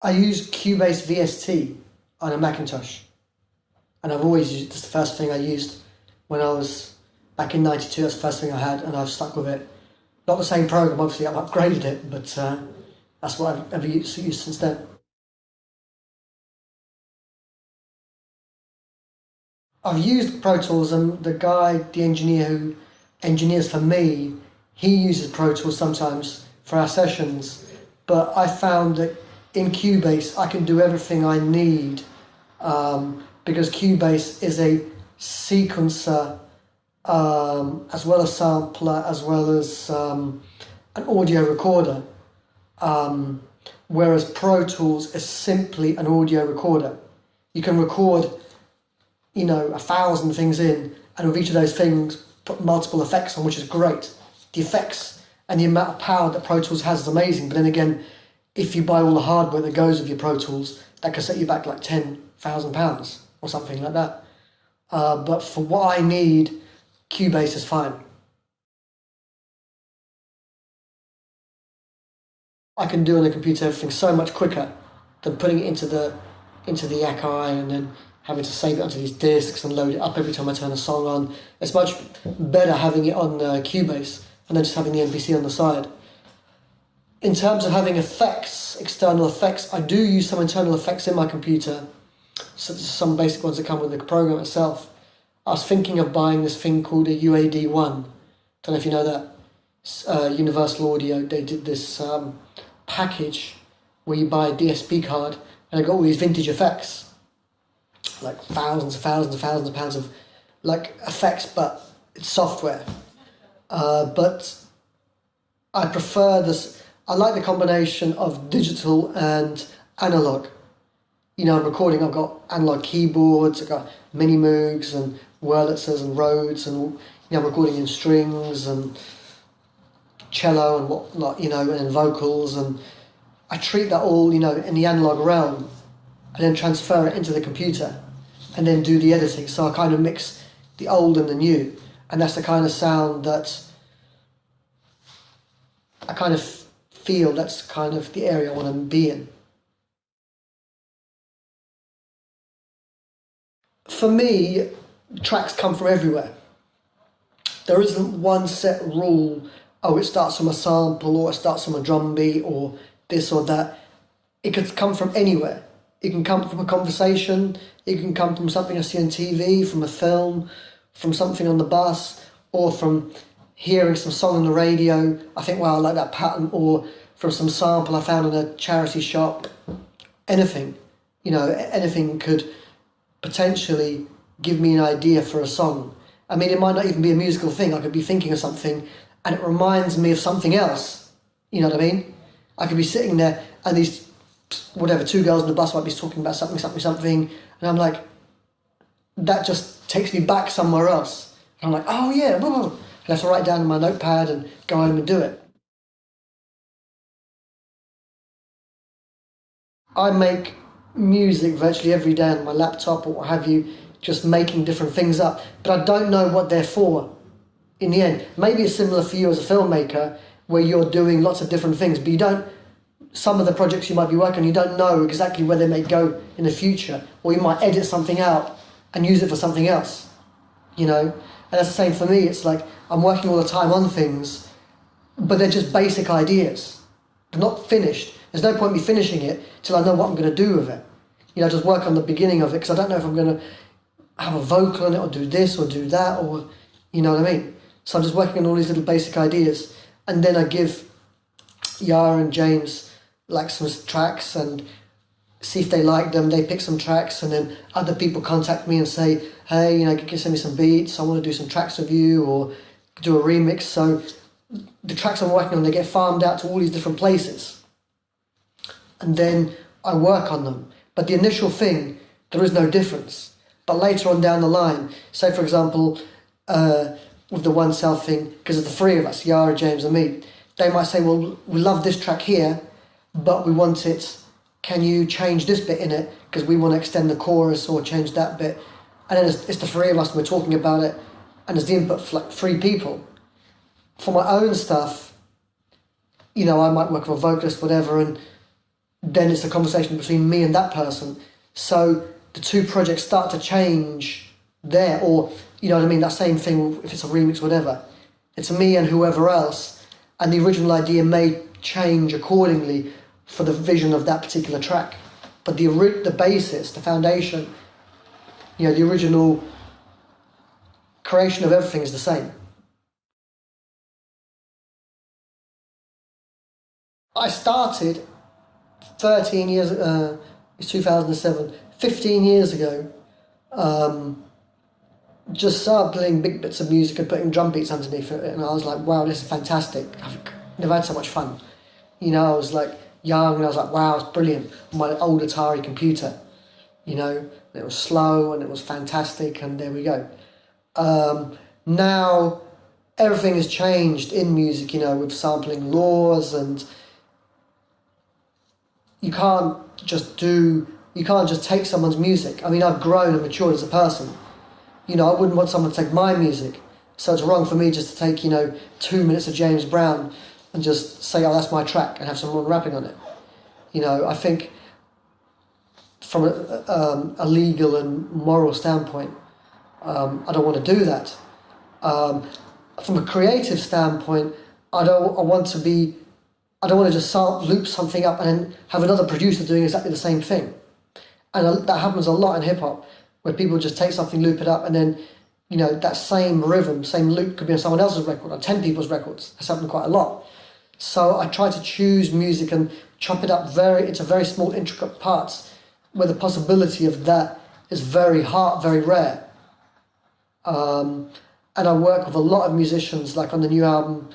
I use Cubase VST on a Macintosh. And I've always used, that's the first thing I used when I was back in '92, that's the first thing I had, and I've stuck with it. Not the same program, obviously I've upgraded it, but that's what I've ever used since then. I've used Pro Tools, and the engineer who engineers for me, he uses Pro Tools sometimes for our sessions, but I found that in Cubase I can do everything I need because Cubase is a sequencer as well as sampler, as well as an audio recorder, whereas Pro Tools is simply an audio recorder. You can record 1,000 things in, and with each of those things put multiple effects on, which is great. The effects and the amount of power that Pro Tools has is amazing, but then again, if you buy all the hardware that goes with your Pro Tools, that can set you back like £10,000 or something like that. But for what I need, Cubase is fine. I can do on a computer everything so much quicker than putting it into the Akai and then having to save it onto these discs and load it up every time I turn a song on. It's much better having it on Cubase and then just having the MPC on the side. In terms of having effects, external effects, I do use some internal effects in my computer, such as some basic ones that come with the program itself. I was thinking of buying this thing called a UAD1. Don't know if you know that. Universal Audio, they did this package where you buy a DSP card and it got all these vintage effects. Like thousands of pounds of like effects, but it's software. But I prefer this. I like the combination of digital and analog. I'm recording. I've got analog keyboards. I've got mini Moogs and Wurlitzers and Rhodes, and I'm recording in strings and cello and whatnot. And vocals, and I treat that all in the analog realm, and then transfer it into the computer, and then do the editing. So I kind of mix the old and the new, and that's the kind of sound that I kind of feel that's kind of the area I want to be in. For me, tracks come from everywhere. There isn't one set rule, it starts from a sample, or it starts from a drum beat, or this or that. It could come from anywhere. It can come from a conversation, it can come from something I see on TV, from a film, from something on the bus, or from hearing some song on the radio. I think, wow, I like that pattern, or from some sample I found in a charity shop. Anything, anything could potentially give me an idea for a song. I mean, it might not even be a musical thing. I could be thinking of something and it reminds me of something else. You know what I mean? I could be sitting there and these, two girls on the bus might be talking about something, and I'm like, that just takes me back somewhere else. And I'm like, oh yeah, blah, blah. I have to write down in my notepad and go home and do it. I make music virtually every day on my laptop or what have you, just making different things up, but I don't know what they're for in the end. Maybe it's similar for you as a filmmaker, where you're doing lots of different things, but some of the projects you might be working on, you don't know exactly where they may go in the future, or you might edit something out and use it for something else, And that's the same for me. It's like I'm working all the time on things, but they're just basic ideas. They're not finished. There's no point me finishing it till I know what I'm going to do with it. Just work on the beginning of it, because I don't know if I'm going to have a vocal on it or do this or do that, or you know what I mean? So I'm just working on all these little basic ideas, and then I give Yara and James like some tracks and see if they like them. They pick some tracks, and then other people contact me and say, hey, can you send me some beats? I want to do some tracks with you, or do a remix. So the tracks I'm working on, they get farmed out to all these different places, and then I work on them. But the initial thing, there is no difference. But later on down the line, say for example, with the One Self thing, because of the three of us, Yara, James and me, they might say, well, we love this track here, but we want it, can you change this bit in it, because we want to extend the chorus or change that bit. And then it's the three of us and we're talking about it, and there's the input for like 3 people. For my own stuff, I might work with a vocalist, whatever, and then it's a conversation between me and that person. So the two projects start to change there, or you know what I mean, that same thing if it's a remix, whatever. It's me and whoever else, and the original idea may change accordingly for the vision of that particular track. But the basis, the foundation, you know, the original creation of everything is the same. I started 13 years, it's 2007, 15 years ago, just sampling big bits of music and putting drum beats underneath it, and I was like, wow, this is fantastic. I've never had so much fun. You know, I was like young and I was like, wow, it's brilliant. On my old Atari computer, you know, and it was slow and it was fantastic, and there we go. Now everything has changed in music, you know, with sampling laws, and you can't just take someone's music. I mean, I've grown and matured as a person. You know, I wouldn't want someone to take my music, so it's wrong for me just to take, you know, 2 minutes of James Brown and just say, oh, that's my track, and have someone rapping on it. You know, I think from a legal and moral standpoint, I don't want to do that. From a creative standpoint, I don't want to just loop something up and then have another producer doing exactly the same thing. And that happens a lot in hip hop, where people just take something, loop it up, and then, you know, that same rhythm, same loop could be on someone else's record, or 10 people's records. That's happened quite a lot. So I try to choose music and chop it up into very small, intricate parts, where the possibility of that is very rare. And I work with a lot of musicians, like on the new album,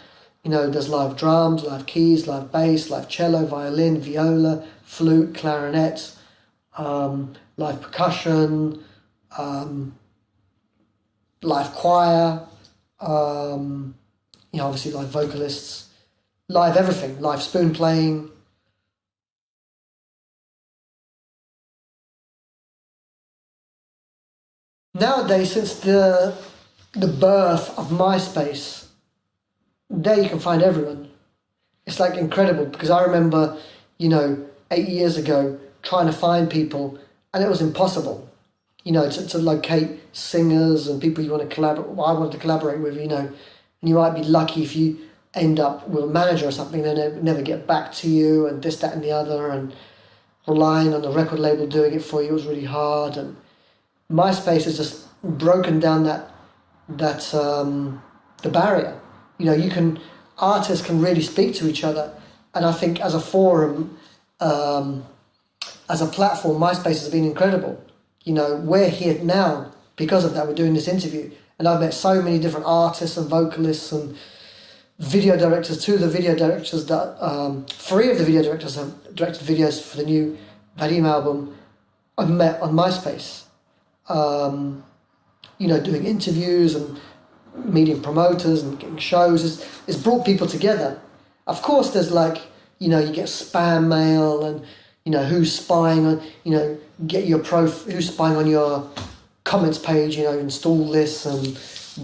you know, there's live drums, live keys, live bass, live cello, violin, viola, flute, clarinet, live percussion, live choir, you know, obviously live vocalists, live everything, live spoon playing. Nowadays, since the birth of MySpace, there you can find everyone. It's like incredible, because I remember, you know, 8 years ago trying to find people, and it was impossible, you know, to locate singers and people you want to collaborate. Well, I wanted to collaborate with, you know, and you might be lucky if you end up with a manager or something, they never get back to you, and this, that, and the other, and relying on the record label doing it for you was really hard. And MySpace has just broken down the barrier. You know, artists can really speak to each other, and I think as a forum, as a platform, MySpace has been incredible. You know, we're here now because of that. We're doing this interview, and I've met so many different artists and vocalists and video directors. Two of the video directors three of the video directors have directed videos for the new Vadim album. I've met on MySpace. You know, doing interviews and meeting promoters and getting shows. It's brought people together. Of course, there's like, you know, you get spam mail and, you know, who's spying on, you know, who's spying on your comments page, you know, install this and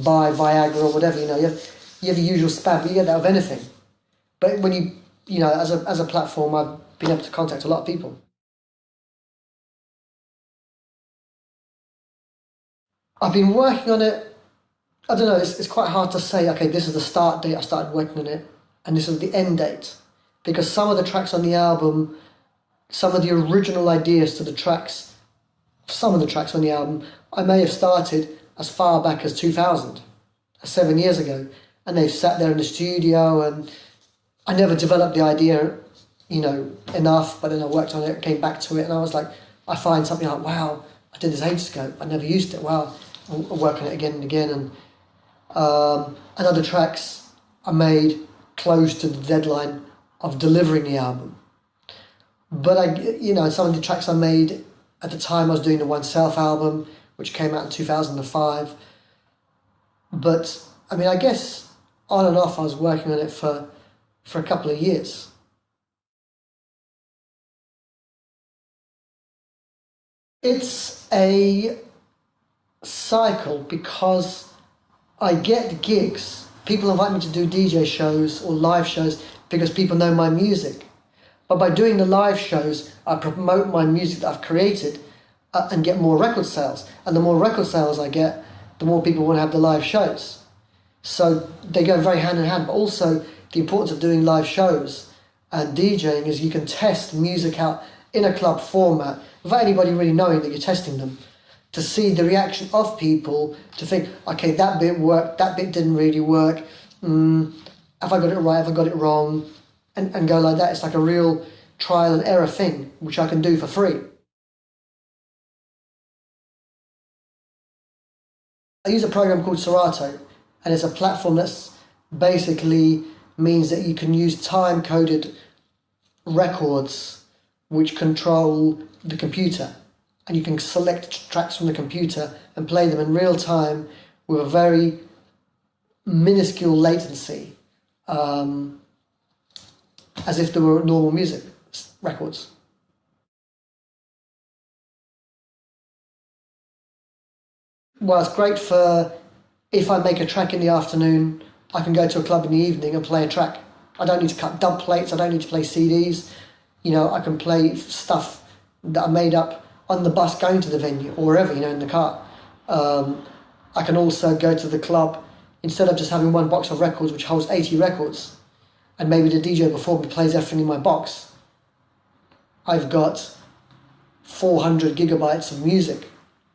buy Viagra or whatever, you know, you have the usual spam, but you get that with anything. But when you know, as a platform, I've been able to contact a lot of people. I've been working on it, I don't know, it's quite hard to say, okay, this is the start date I started working on it, and this is the end date. Because some of the tracks on the album, some of the original ideas to the tracks, some of the tracks on the album, I may have started as far back as 2000, 7 years ago, and they've sat there in the studio, and I never developed the idea, you know, enough, but then I worked on it, came back to it, and I was like, I find something like, wow, I did this ages ago, I never used it, wow, I'll work on it again and again, and other tracks I made close to the deadline of delivering the album. But you know, some of the tracks I made at the time, I was doing the One Self album, which came out in 2005. But I mean, I guess on and off I was working on it for a couple of years. It's a cycle because I get gigs. People invite me to do DJ shows or live shows because people know my music. But by doing the live shows, I promote my music that I've created and get more record sales. And the more record sales I get, the more people want to have the live shows. So they go very hand in hand. But also the importance of doing live shows and DJing is you can test music out in a club format without anybody really knowing that you're testing them, to see the reaction of people, to think, okay, that bit worked, that bit didn't really work, have I got it right, have I got it wrong, and go like that. It's like a real trial and error thing, which I can do for free. I use a program called Serato, and it's a platform that's basically means that you can use time-coded records which control the computer, and you can select tracks from the computer and play them in real time with a very minuscule latency, as if they were normal music records. Well, it's great for if I make a track in the afternoon, I can go to a club in the evening and play a track. I don't need to cut dub plates, I don't need to play CDs. You know, I can play stuff that I made up on the bus going to the venue or wherever, you know, in the car. I can also go to the club, instead of just having one box of records which holds 80 records, and maybe the DJ before me plays everything in my box, I've got 400 gigabytes of music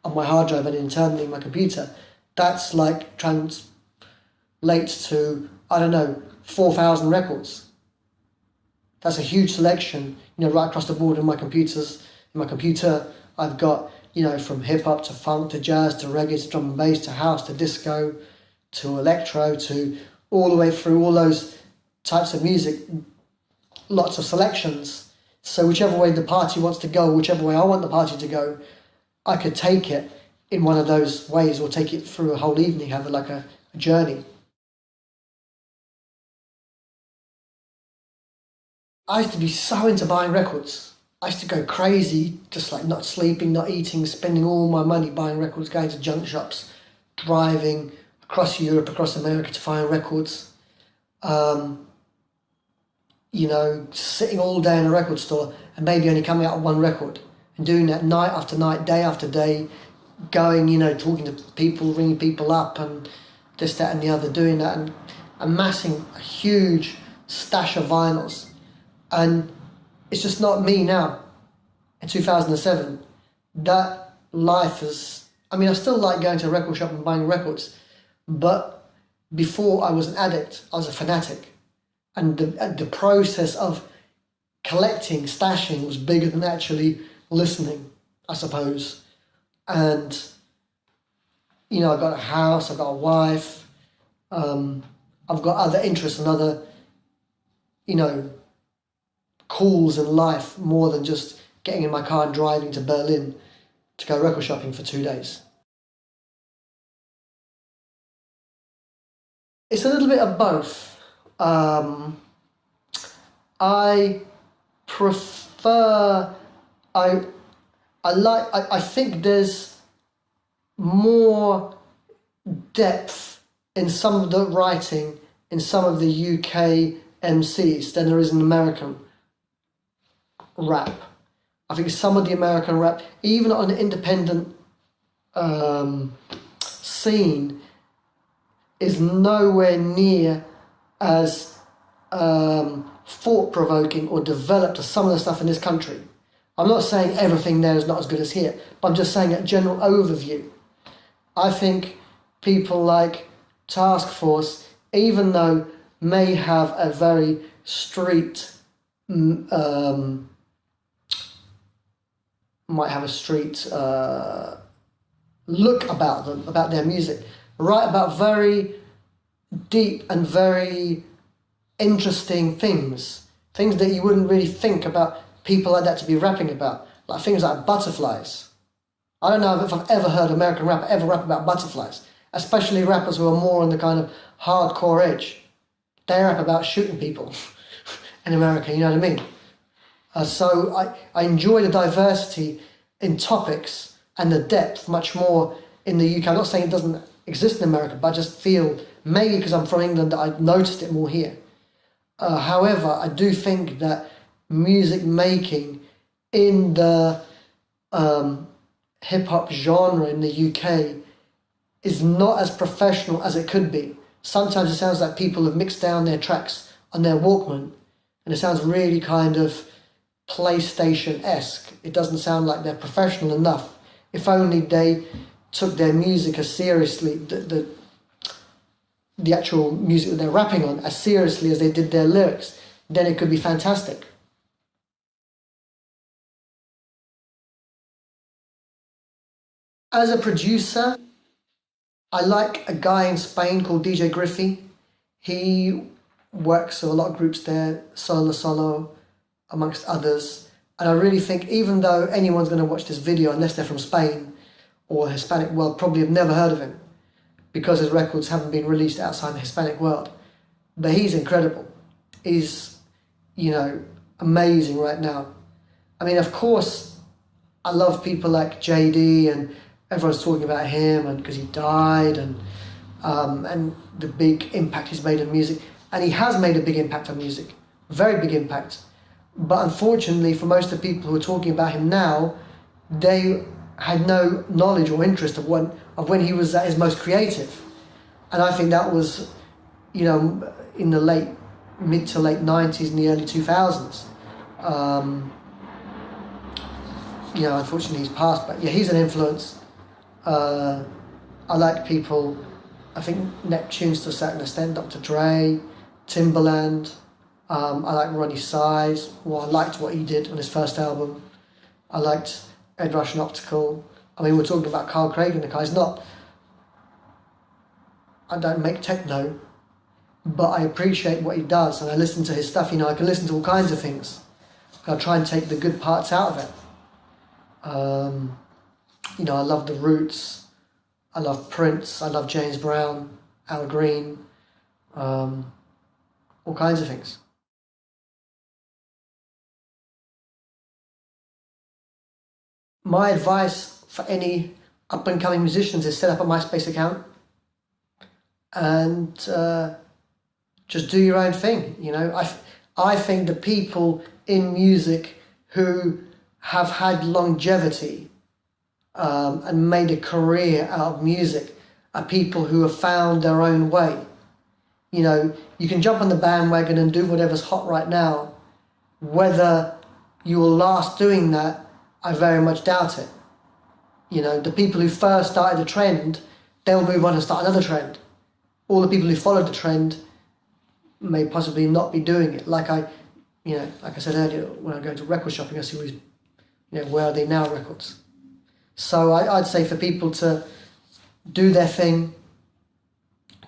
on my hard drive and internally in my computer. That's like translates to, I don't know, 4,000 records. That's a huge selection, you know, right across the board in my computers. In my computer, I've got, you know, from hip hop to funk to jazz to reggae to drum and bass to house to disco to electro to all the way through all those types of music, lots of selections. So whichever way the party wants to go, whichever way I want the party to go, I could take it in one of those ways or take it through a whole evening, have it like a journey. I used to be so into buying records. I used to go crazy, just like not sleeping, not eating, spending all my money buying records, going to junk shops, driving across Europe, across America to find records. You know, sitting all day in a record store and maybe only coming out with one record, and doing that night after night, day after day, going, you know, talking to people, ringing people up and this, that and the other, doing that and amassing a huge stash of vinyls. And it's just not me now. In 2007, that life is, I mean, I still like going to a record shop and buying records, but before I was an addict, I was a fanatic. And the process of collecting, stashing was bigger than actually listening, I suppose. And, you know, I've got a house, I've got a wife, I've got other interests and other, you know, calls in life more than just getting in my car and driving to Berlin to go record shopping for 2 days. It's a little bit of both. I prefer, I think there's more depth in some of the writing in some of the UK MCs than there is in American rap. I think some of the American rap, even on the independent scene, is nowhere near as thought-provoking or developed as some of the stuff in this country. I'm not saying everything there is not as good as here, but I'm just saying a general overview. I think people like Task Force, even though may have a very street, might have a street look about them, about their music, write about very deep and very interesting things that you wouldn't really think about people like that to be rapping about, like things like butterflies. I don't know if I've ever heard American rapper ever rap about butterflies, especially rappers who are more on the kind of hardcore edge. They rap about shooting people in America, you know what I mean? So I enjoy the diversity in topics and the depth much more in the UK. I'm not saying it doesn't exist in America, but I just feel, maybe because I'm from England, that I've noticed it more here. However, I do think that music making in the hip hop genre in the UK is not as professional as it could be. Sometimes it sounds like people have mixed down their tracks on their Walkman, and it sounds really kind of PlayStation-esque. It doesn't sound like they're professional enough. If only they took their music as seriously, the actual music that they're rapping on, as seriously as they did their lyrics, then it could be fantastic. As a producer, I like a guy in Spain called DJ Griffey. He works with a lot of groups there, Solo, amongst others. And I really think, even though anyone's going to watch this video, unless they're from Spain or Hispanic world, probably have never heard of him because his records haven't been released outside the Hispanic world. But he's incredible. He's, amazing right now. I mean, of course, I love people like JD, and everyone's talking about him, and because he died, and the big impact he's made on music. And he has made a big impact on music, very big impact. But unfortunately, for most of the people who are talking about him now, they had no knowledge or interest of when he was at his most creative. And I think that was, in the mid to late 90s and the early 2000s. Unfortunately he's passed, but yeah, he's an influence. I like people, I think Neptune's to a certain extent, Dr. Dre, Timbaland. I like Ronnie Size. Well, I liked what he did on his first album. I liked Ed Rush and Optical. I mean, we're talking about Carl Craig, and the guy's not... I don't make techno, but I appreciate what he does, and I listen to his stuff. I can listen to all kinds of things. I try and take the good parts out of it. I love The Roots. I love Prince. I love James Brown, Al Green, all kinds of things. My advice for any up-and-coming musicians is set up a MySpace account and just do your own thing. I think the people in music who have had longevity and made a career out of music are people who have found their own way. You can jump on the bandwagon and do whatever's hot right now. Whether you will last doing that, I very much doubt it. The people who first started the trend, they'll move on and start another trend. All the people who followed the trend may possibly not be doing it. Like I said earlier, when I go to record shopping, I see all these, where are they now records. So I'd say for people to do their thing,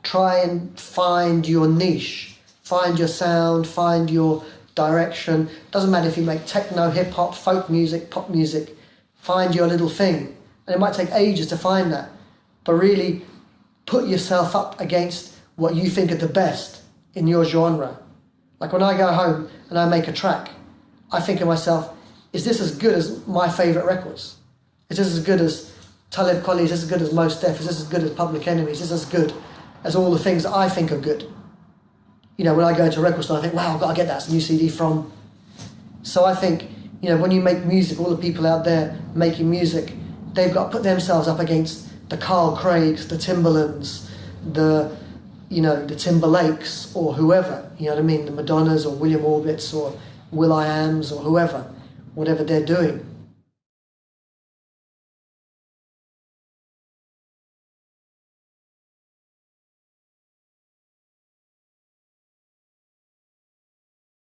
try and find your niche, find your sound, find your direction. Doesn't matter if you make techno, hip hop, folk music, pop music, find your little thing. And it might take ages to find that, but really put yourself up against what you think are the best in your genre. Like when I go home and I make a track, I think to myself, is this as good as my favourite records? Is this as good as Talib Kweli? Is this as good as Mos Def? Is this as good as Public Enemy? Is this as good as all the things that I think are good? When I go into a record store, I think, wow, I've got to get that new CD from. So I think, when you make music, all the people out there making music, they've got to put themselves up against the Carl Craigs, the Timbalands, the Timberlakes, or whoever, the Madonnas or William Orbits or Will.i.ams or whoever, whatever they're doing.